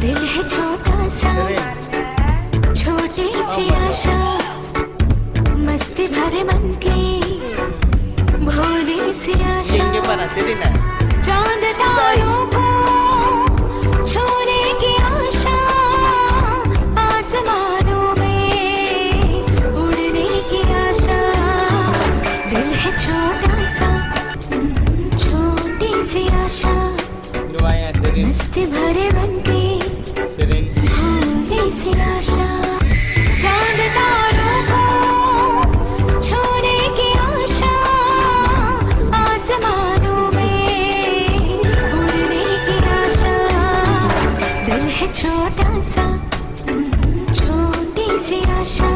दिल है छोटा सा, छोटी सी आशा, मस्ती भरे मन की भोली सी आशा, चांद तारों को छूने की आशा, आसमानों में उड़ने की आशा। दिल है छोटा सा, छोटी सी आशा, मस्ती भरे मन की भोली सी आशा, चांद तारों को छूने की आशा, आसमानों में उड़ने की आशा। दिल है छोटा सा, छोटी सी आशा।